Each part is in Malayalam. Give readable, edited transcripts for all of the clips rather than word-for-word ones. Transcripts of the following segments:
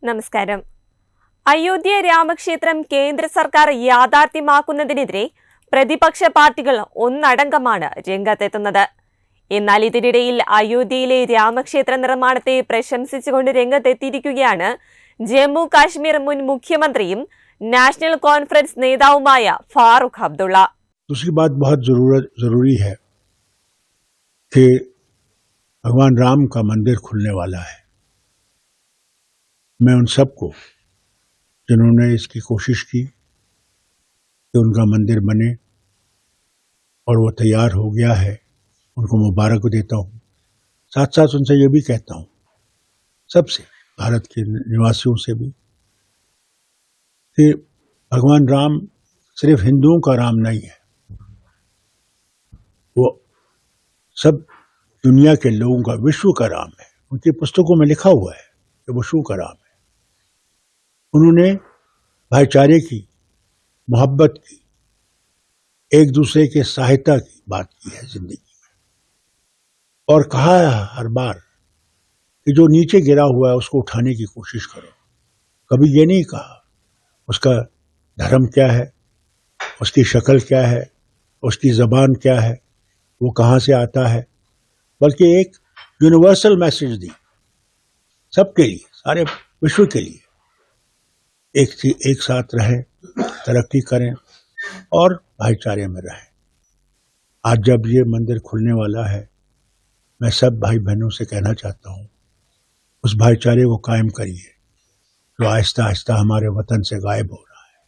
നമസ്കാരം. അയോധ്യ രാമക്ഷേത്രം കേന്ദ്ര സർക്കാർ യാഥാർത്ഥ്യമാക്കുന്നതിനെതിരെ പ്രതിപക്ഷ പാർട്ടികൾ ഒന്നടങ്കമാണ് രംഗത്തെത്തുന്നത്. എന്നാൽ ഇതിനിടയിൽ അയോധ്യയിലെ രാമക്ഷേത്ര നിർമ്മാണത്തെ പ്രശംസിച്ചുകൊണ്ട് രംഗത്തെത്തിയിരിക്കുകയാണ് ജമ്മു കാശ്മീർ മുൻ മുഖ്യമന്ത്രിയും നാഷണൽ കോൺഫറൻസ് നേതാവുമായ ഫാറൂഖ് അബ്ദുള്ള. दूसरी बात बहुत जरूरी है कि भगवान राम का मंदिर खुलने वाला है। मैं उन सबको जिन्होंने इसकी कोशिश की कि उनका मंदिर बने और वो तैयार हो गया है, उनको मुबारक देता हूँ। साथ साथ उनसे ये भी कहता हूँ, सबसे, भारत के निवासियों से भी, कि भगवान राम सिर्फ हिंदुओं का राम नहीं है, वो सब दुनिया के लोगों का, विश्व का राम है। उनकी पुस्तकों में लिखा हुआ है कि विश्व का राम है। उन्होंने भाईचारे की, मोहब्बत की, एक दूसरे के सहायता की बात की है जिंदगी में, और कहा है हर बार कि जो नीचे गिरा हुआ है उसको उठाने की कोशिश करो। कभी ये नहीं कहा उसका धर्म क्या है, उसकी शक्ल क्या है, उसकी जबान क्या है, वो कहाँ से आता है, बल्कि एक यूनिवर्सल मैसेज दी सबके लिए, सारे विश्व के लिए, एक साथ रहें, तरक्की करें और भाईचारे में रहें। आज जब ये मंदिर खुलने वाला है, मैं सब भाई बहनों से कहना चाहता हूँ, उस भाईचारे को कायम करिए जो आहिस्ता आहिस्ता हमारे वतन से गायब हो रहा है।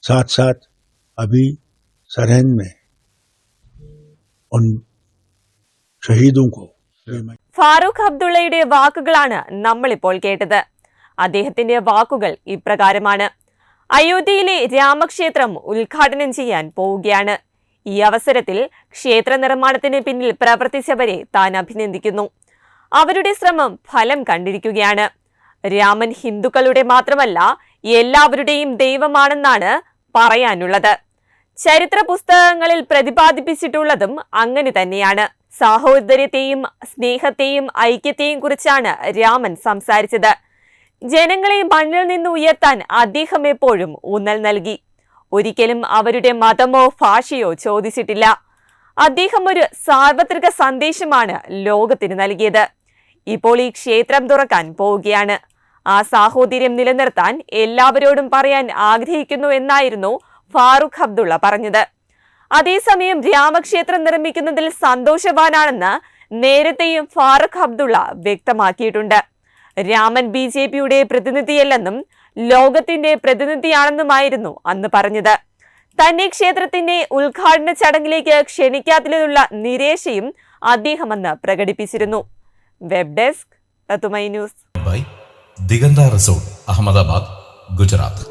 साथ साथ अभी सरहद में उन ഷഹീദും കോ. ഫാറൂഖ് അബ്ദുള്ളയുടെ വാക്കുകളാണ് നമ്മളിപ്പോൾ കേട്ടത്. അദ്ദേഹത്തിന്റെ വാക്കുകൾ ഇപ്രകാരമാണ്: അയോധ്യയിലെ രാമക്ഷേത്രം ഉദ്ഘാടനം ചെയ്യാൻ പോവുകയാണ്. ഈ അവസരത്തിൽ ക്ഷേത്ര നിർമ്മാണത്തിന് പിന്നിൽ പ്രവർത്തിച്ചവരെ താൻ അഭിനന്ദിക്കുന്നു. അവരുടെ ശ്രമം ഫലം കണ്ടിരിക്കുകയാണ്. രാമൻ ഹിന്ദുക്കളുടെ മാത്രമല്ല എല്ലാവരുടെയും ദൈവമാണെന്നാണ് പറയാനുള്ളത്. ചരിത്ര പുസ്തകങ്ങളിൽ പ്രതിപാദിപ്പിച്ചിട്ടുള്ളതും അങ്ങനെ തന്നെയാണ്. സാഹോദര്യത്തെയും സ്നേഹത്തെയും ഐക്യത്തെയും കുറിച്ചാണ് രാമൻ സംസാരിച്ചത്. ജനങ്ങളെ മണ്ണിൽ നിന്ന് ഉയർത്താൻ അദ്ദേഹം എപ്പോഴും ഊന്നൽ നൽകി. ഒരിക്കലും അവരുടെ മതമോ ഭാഷയോ ചോദിച്ചിട്ടില്ല. അദ്ദേഹം ഒരു സാർവത്രിക സന്ദേശമാണ് ലോകത്തിന് നൽകിയത്. ഇപ്പോൾ ഈ ക്ഷേത്രം തുറക്കാൻ പോവുകയാണ്. ആ സാഹോദര്യം നിലനിർത്താൻ എല്ലാവരോടും പറയാൻ ആഗ്രഹിക്കുന്നു എന്നായിരുന്നു ഫാറൂഖ് അബ്ദുള്ള പറഞ്ഞത്. അതേസമയം രാമക്ഷേത്രം നിർമ്മിക്കുന്നതിൽ സന്തോഷവാനാണെന്ന് നേരത്തെയും ഫാറൂഖ് അബ്ദുള്ള വ്യക്തമാക്കിയിട്ടുണ്ട്. രാമൻ BJPയുടെ പ്രതിനിധിയല്ലെന്നും ലോകത്തിന്റെ പ്രതിനിധിയാണെന്നുമായിരുന്നു അന്ന് പറഞ്ഞത്. തന്നെ ക്ഷേത്രത്തിന്റെ ഉദ്ഘാടന ചടങ്ങിലേക്ക് ക്ഷണിക്കാത്തതിലുള്ള നിരാശയും അദ്ദേഹം അന്ന് പ്രകടിപ്പിച്ചിരുന്നു. വെബ് ഡെസ്ക് തത്തുമൈ ന്യൂസ്. ദിഗന്ത റിസോർട്ട്, അഹമ്മദാബാദ്, ഗുജറാത്ത്.